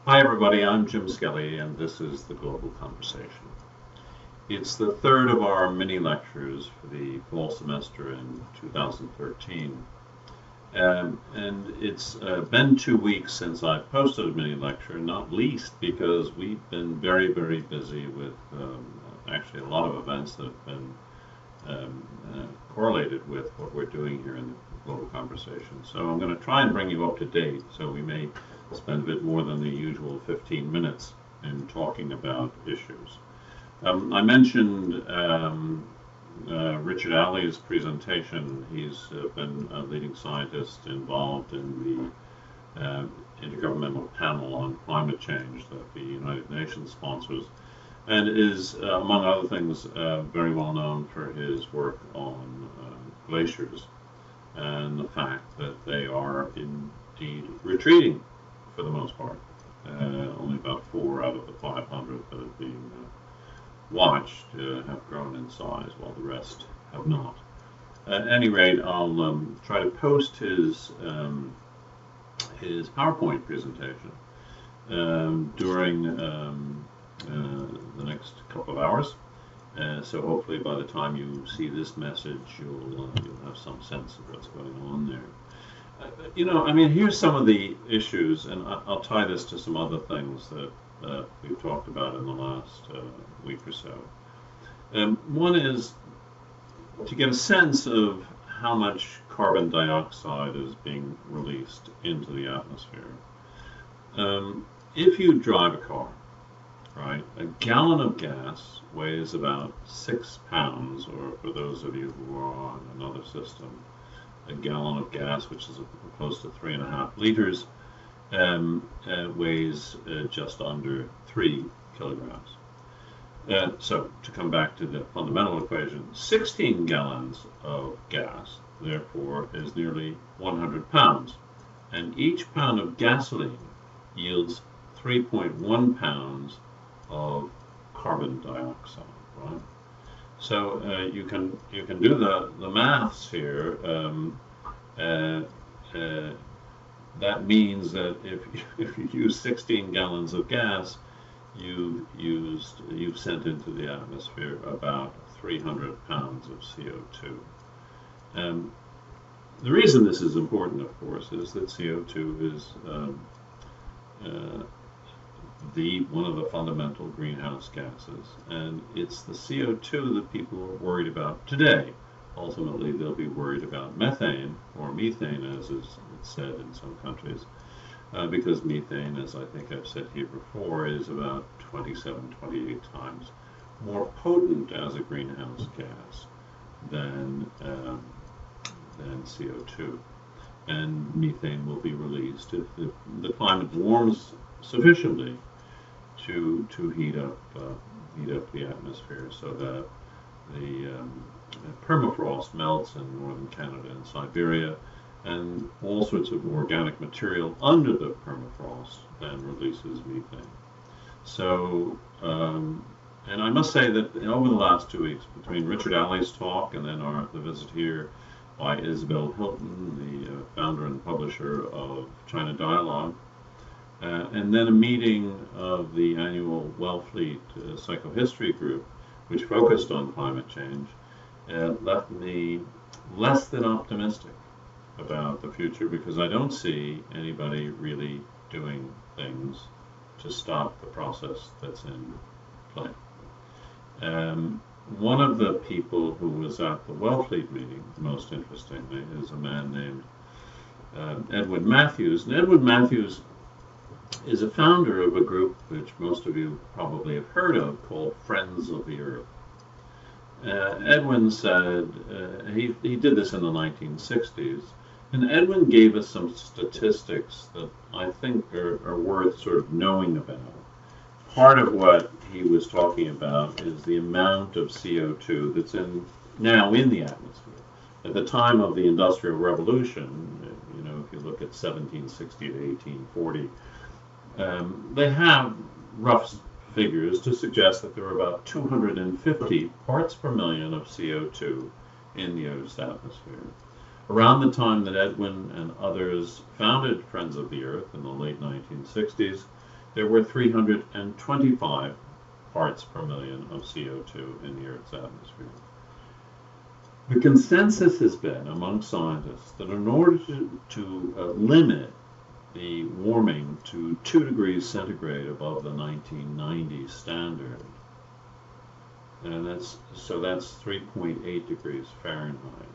Hi, everybody. I'm Jim Skelly, and this is the Global Conversation. It's the third of our mini lectures for the fall semester in 2013. And it's been 2 weeks since I posted a mini lecture, not least because we've been very, very busy with actually a lot of events that have been correlated with what we're doing here in the Global Conversation. So I'm going to try and bring you up to date. So we may spend a bit more than the usual 15 minutes in talking about issues. I mentioned Richard Alley's presentation. He's been a leading scientist involved in the Intergovernmental Panel on Climate Change that the United Nations sponsors, and is, among other things, very well known for his work on glaciers and the fact that they are indeed retreating for the most part. Only about 4 out of the 500 that have been watched have grown in size, while the rest have not. At any rate, I'll try to post his PowerPoint presentation during the next couple of hours. So hopefully by the time you see this message, you'll have some sense of what's going on there. Here's some of the issues, and I'll tie this to some other things that we've talked about in the last week or so. One is to get a sense of how much carbon dioxide is being released into the atmosphere. If you drive a car, right, a gallon of gas weighs about 6 pounds, or for those of you who are on another system, a gallon of gas, which is close to 3.5 liters, weighs just under 3 kilograms. So to come back to the fundamental equation, 16 gallons of gas, therefore, is nearly 100 pounds. And each pound of gasoline yields 3.1 pounds of carbon dioxide, right? So you can do the maths here. That means that if you use 16 gallons of gas, you've sent into the atmosphere about 300 pounds of CO2. The reason this is important, of course, is that CO2 is one of the fundamental greenhouse gases, and it's the CO2 that people are worried about today. Ultimately, they'll be worried about methane, or methane, as is said in some countries, because methane, as I think I've said here before, is about 27, 28 times more potent as a greenhouse gas than CO2. And methane will be released if the climate warms sufficiently to heat up the atmosphere, so that the permafrost melts in northern Canada and Siberia, and all sorts of organic material under the permafrost then releases methane. So, and I must say that over the last 2 weeks, between Richard Alley's talk and then the visit here by Isabel Hilton, the founder and publisher of China Dialogue, and then a meeting of the annual Wellfleet Psychohistory Group, which focused on climate change, left me less than optimistic about the future, because I don't see anybody really doing things to stop the process that's in play. One of the people who was at the Wellfleet meeting, most interestingly, is a man named Edwin Matthews. And Edwin Matthews is a founder of a group which most of you probably have heard of, called Friends of the Earth. Edwin said, he did this in the 1960s, and Edwin gave us some statistics that I think are worth sort of knowing about. Part of what he was talking about is the amount of CO2 that's now in the atmosphere. At the time of the Industrial Revolution, if you look at 1760 to 1840, they have rough figures to suggest that there are about 250 parts per million of CO2 in the Earth's atmosphere. Around the time that Edwin and others founded Friends of the Earth in the late 1960s, there were 325 parts per million of CO2 in the Earth's atmosphere. The consensus has been among scientists that in order to limit the warming to 2 degrees centigrade above the 1990 standard, and that's 3.8 degrees Fahrenheit,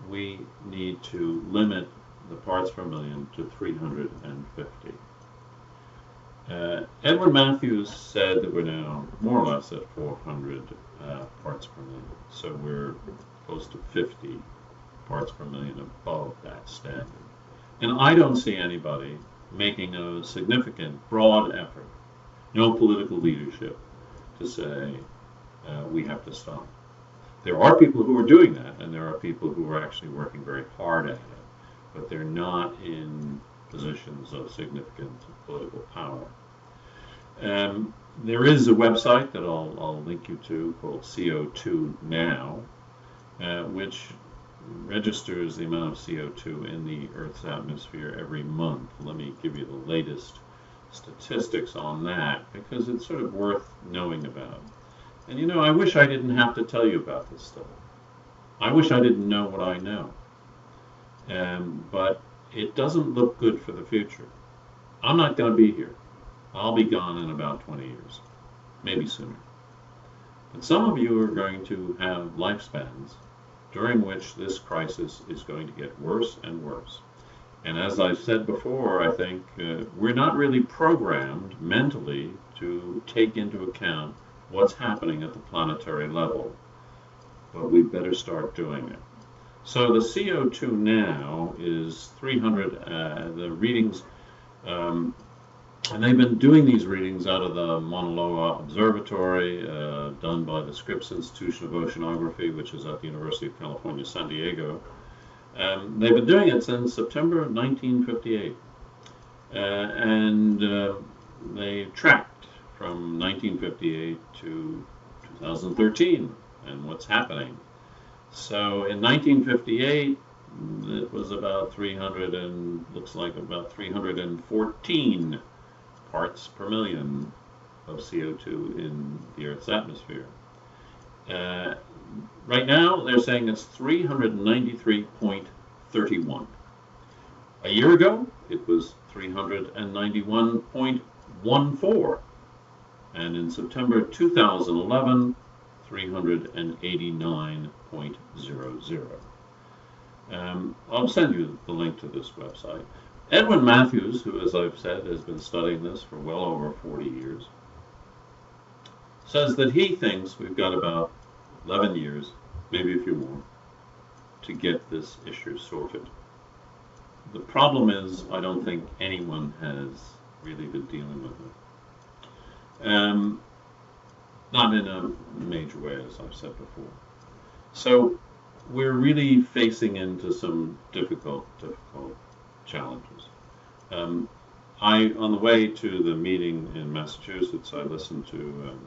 we need to limit the parts per million to 350. Edwin Matthews said that we're now more or less at 400 parts per million, so we're close to 50 parts per million above that standard. And I don't see anybody making a significant, broad effort, no political leadership, to say we have to stop. There are people who are doing that, and there are people who are actually working very hard at it, but they're not in positions of significant political power. There is a website that I'll link you to called CO2 Now, which registers the amount of CO2 in the Earth's atmosphere every month. Let me give you the latest statistics on that, because it's sort of worth knowing about. And you know, I wish I didn't have to tell you about this stuff. I wish I didn't know what I know. But it doesn't look good for the future. I'm not going to be here. I'll be gone in about 20 years, maybe sooner. But some of you are going to have lifespans during which this crisis is going to get worse and worse. And as I've said before, I think we're not really programmed mentally to take into account what's happening at the planetary level, but we better start doing it. So the CO2 now is 300, the readings, and they've been doing these readings out of the Mauna Loa Observatory, done by the Scripps Institution of Oceanography, which is at the University of California, San Diego. They've been doing it since September of 1958, and they tracked from 1958 to 2013 and what's happening. So in 1958, it was about 300 and looks like about 314 parts per million of CO2 in the Earth's atmosphere. Right now, they're saying it's 393.31. A year ago, it was 391.14. And in September 2011, 389.00. I'll send you the link to this website. Edwin Matthews, who, as I've said, has been studying this for well over 40 years, says that he thinks we've got about 11 years, maybe a few more, to get this issue sorted. The problem is, I don't think anyone has really been dealing with it. Not in a major way, as I've said before. So we're really facing into some difficult challenges. On the way to the meeting in Massachusetts, I listened to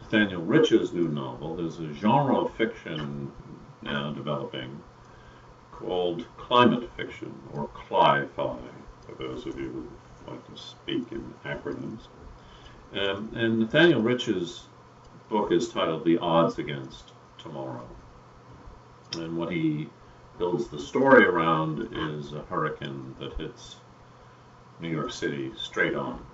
Nathaniel Rich's new novel. There's a genre of fiction now developing called climate fiction, or CLI-FI, for those of you who like to speak in acronyms. And Nathaniel Rich's book is titled The Odds Against Tomorrow. And what he builds the story around is a hurricane that hits New York City straight on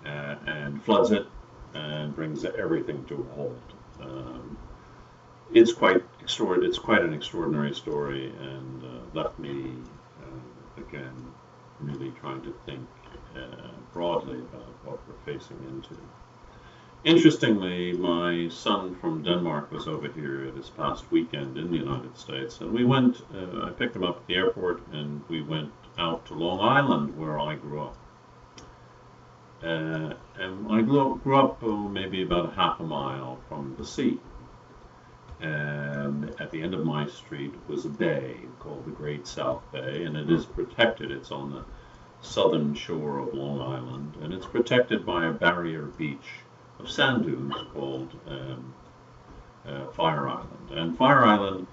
and floods it and brings everything to a halt. It's quite an extraordinary story, and left me again really trying to think broadly about what we're facing into. Interestingly, my son from Denmark was over here this past weekend in the United States, and we went, I picked him up at the airport, and we went out to Long Island, where I grew up. And I grew up maybe about half a mile from the sea. And at the end of my street was a bay called the Great South Bay, and it is protected. It's on the southern shore of Long Island, and it's protected by a barrier beach of sand dunes called Fire Island. And Fire Island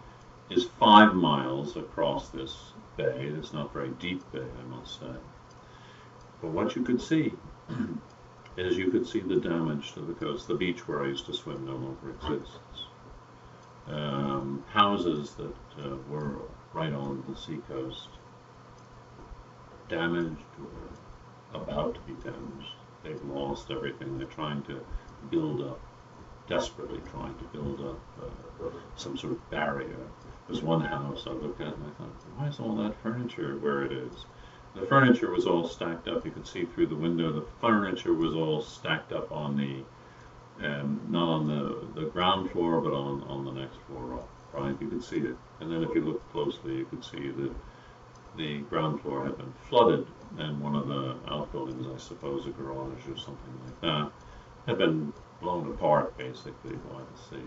is 5 miles across this bay. It's not a very deep bay, I must say. But what you could see is you could see the damage to the coast. The beach where I used to swim no longer exists. Houses that were right on the seacoast, damaged or about to be damaged. They've lost everything. They're trying to build up, desperately trying to build up some sort of barrier. There's one house I looked at and I thought, why is all that furniture where it is? The furniture was all stacked up. You could see through the window. The furniture was all stacked up on the, not on the ground floor, but on the next floor up, right? You could see it. And then if you look closely, you could see that the ground floor had been flooded, and one of the outbuildings, I suppose a garage or something like that, had been blown apart basically by the sea.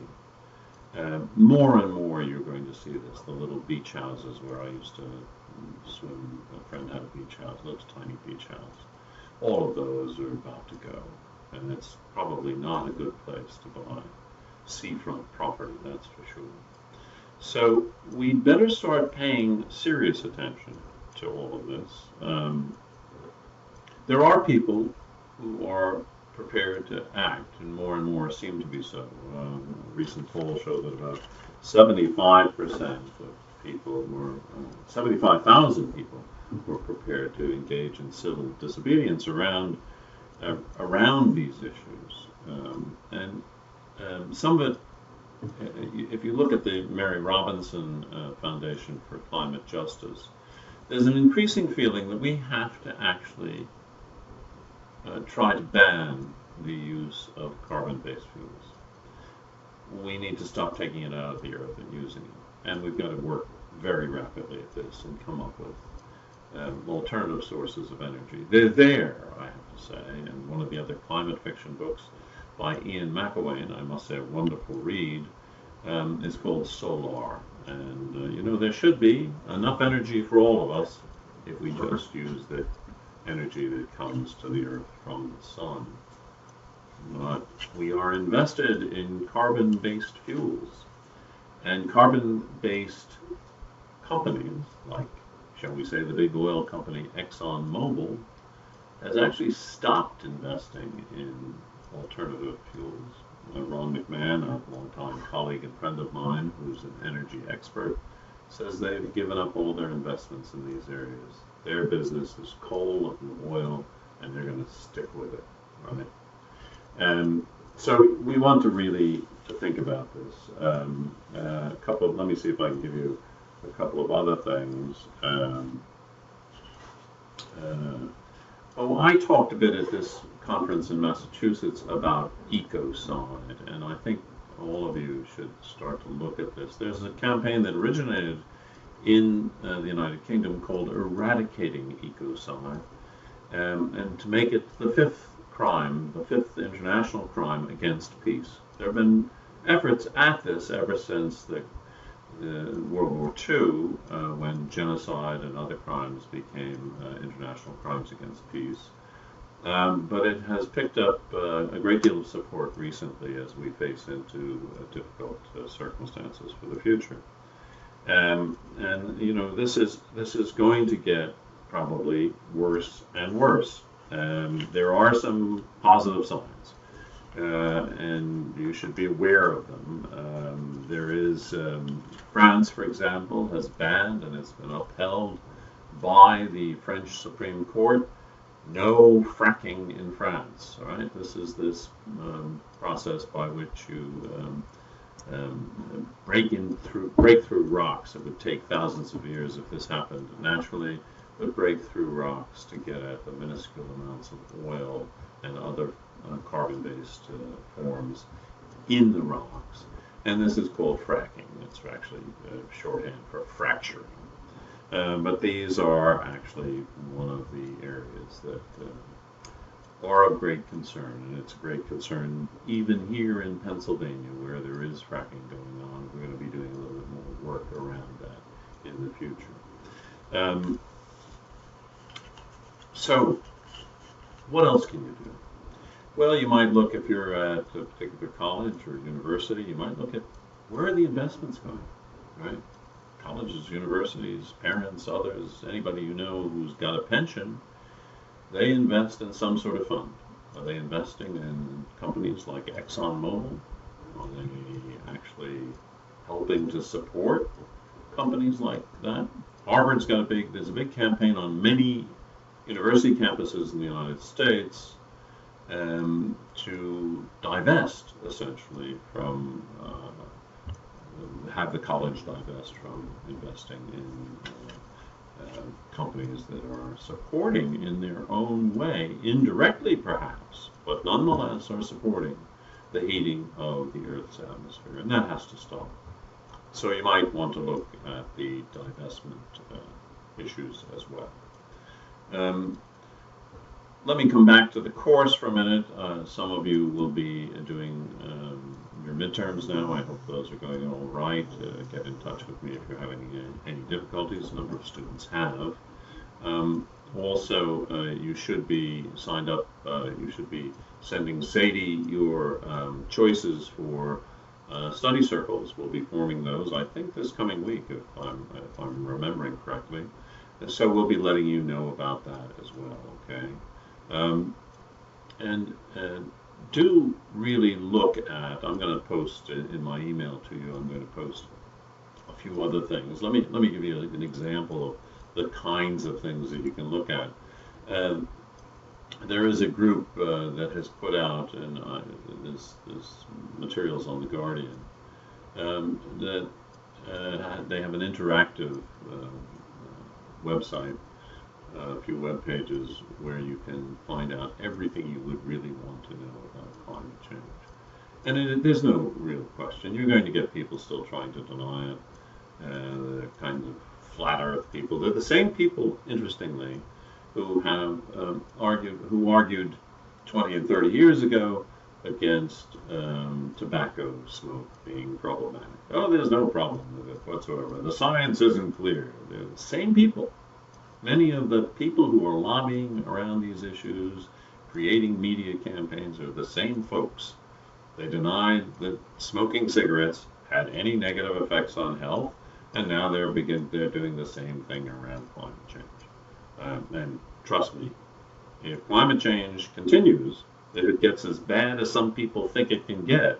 More and more you're going to see this. The little beach houses where I used to swim, a friend had a beach house, those tiny beach houses. All of those are about to go, and it's probably not a good place to buy seafront property, that's for sure. So we'd better start paying serious attention to all of this. There are people who are prepared to act, and more seem to be so. A recent poll showed that about 75% of people were, 75,000 people were prepared to engage in civil disobedience around these issues. And some of it, if you look at the Mary Robinson Foundation for Climate Justice, there's an increasing feeling that we have to actually try to ban the use of carbon-based fuels. We need to stop taking it out of the earth and using it. And we've got to work very rapidly at this and come up with alternative sources of energy. They're there, I have to say, and one of the other climate fiction books by Ian McEwan, I must say a wonderful read, is called Solar. And, you know, there should be enough energy for all of us if we just use the energy that comes to the earth from the sun. But we are invested in carbon-based fuels. And carbon-based companies, like, shall we say, the big oil company ExxonMobil, has actually stopped investing in alternative fuels. Ron McMahon, a longtime colleague and friend of mine, who's an energy expert, says they've given up all their investments in these areas. Their business is coal and oil, and they're going to stick with it, right? And so we want to really think about this. Let me see if I can give you a couple of other things. I talked a bit at this conference in Massachusetts about ecocide, and I think all of you should start to look at this. There's a campaign that originated in the United Kingdom called Eradicating Ecocide, and to make it the fifth crime, the fifth international crime against peace. There have been efforts at this ever since the World War II, when genocide and other crimes became international crimes against peace. But it has picked up a great deal of support recently as we face into difficult circumstances for the future. And you know, this is going to get probably worse and worse. There are some positive signs, and you should be aware of them. There is France, for example, has banned, and it's been upheld by the French Supreme Court, no fracking in France. All right, this is this process by which you break through rocks. It would take thousands of years if this happened naturally, but break through rocks to get at the minuscule amounts of oil and other carbon-based forms in the rocks. And this is called fracking. It's actually shorthand for fracturing. But these are actually one of the areas that are of great concern, and it's a great concern even here in Pennsylvania, where there is fracking going on. We're going to be doing a little bit more work around that in the future. So, what else can you do? Well, you might look, if you're at a particular college or university, you might look at where are the investments going, right? Colleges, universities, parents, others, anybody you know who's got a pension, they invest in some sort of fund. Are they investing in companies like ExxonMobil? Are they actually helping to support companies like that? Harvard's got there's a big campaign on many university campuses in the United States to divest, essentially, from have the college divest from investing in companies that are supporting in their own way, indirectly perhaps, but nonetheless are supporting the heating of the Earth's atmosphere, and that has to stop. So you might want to look at the divestment issues as well. Let me come back to the course for a minute. Some of you will be doing your midterms now. I hope those are going all right. Get in touch with me if you're having any difficulties. A number of students have. Also, you should be signed up. You should be sending Sadie your choices for study circles. We'll be forming those, I think, this coming week, if I'm remembering correctly. And so we'll be letting you know about that as well. Okay. And do really look at, I'm going to post in my email to you, I'm going to post a few other things. Let me give you an example of the kinds of things that you can look at. There is a group that has put out, and there's materials on The Guardian, that they have an interactive website, a few web pages where you can find out everything you would really want to know about climate change. And there's no real question. You're going to get people still trying to deny it. They're kinds of flat Earth people. They're the same people, interestingly, who have argued 20 and 30 years ago against tobacco smoke being problematic. Oh, there's no problem with it whatsoever. The science isn't clear. They're the same people. Many of the people who are lobbying around these issues, creating media campaigns, are the same folks. They denied that smoking cigarettes had any negative effects on health, and now they're doing the same thing around climate change. And trust me, if climate change continues, if it gets as bad as some people think it can get,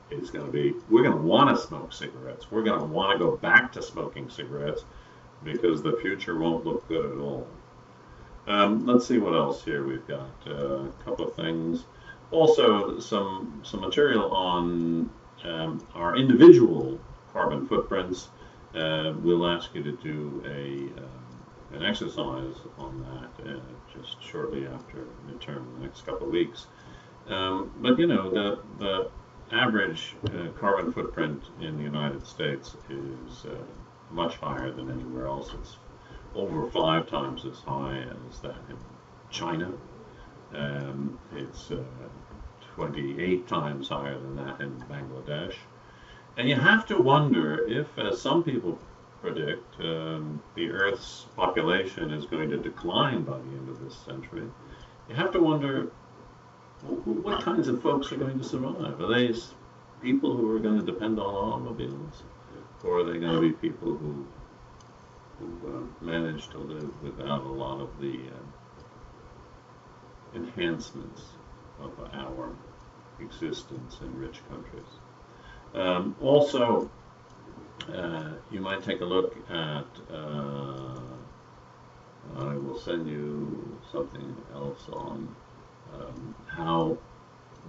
it's going to be, we're going to want to smoke cigarettes. We're going to want to go back to smoking cigarettes, because the future won't look good at all. Let's see what else here we've got. A couple of things. Also, some material on our individual carbon footprints. We'll ask you to do an exercise on that just shortly after midterm, the next couple of weeks. But you know, the average carbon footprint in the United States is much higher than anywhere else. It's over 5 times as high as that in China. It's 28 times higher than that in Bangladesh. And you have to wonder if, as some people predict, the Earth's population is going to decline by the end of this century. You have to wonder what kinds of folks are going to survive. Are they people who are going to depend on automobiles? Or are they going to be people who manage to live without a lot of the enhancements of our existence in rich countries? Also, you might take a look at, I will send you something else on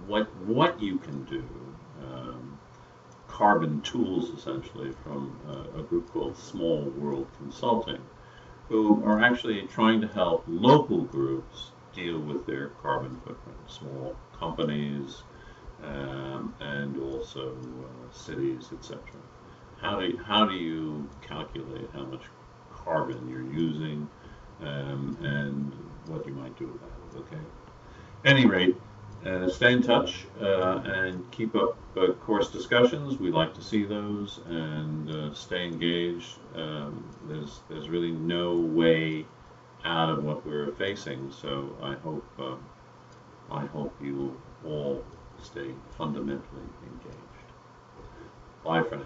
what you can do. Carbon tools, essentially, from a group called Small World Consulting, who are actually trying to help local groups deal with their carbon footprint, small companies, and also cities, etc. How do you calculate how much carbon you're using, and what you might do about it? Okay. At any rate, stay in touch and keep up course discussions. We like to see those, and stay engaged. There's really no way out of what we're facing, so I hope you all stay fundamentally engaged. Bye for now.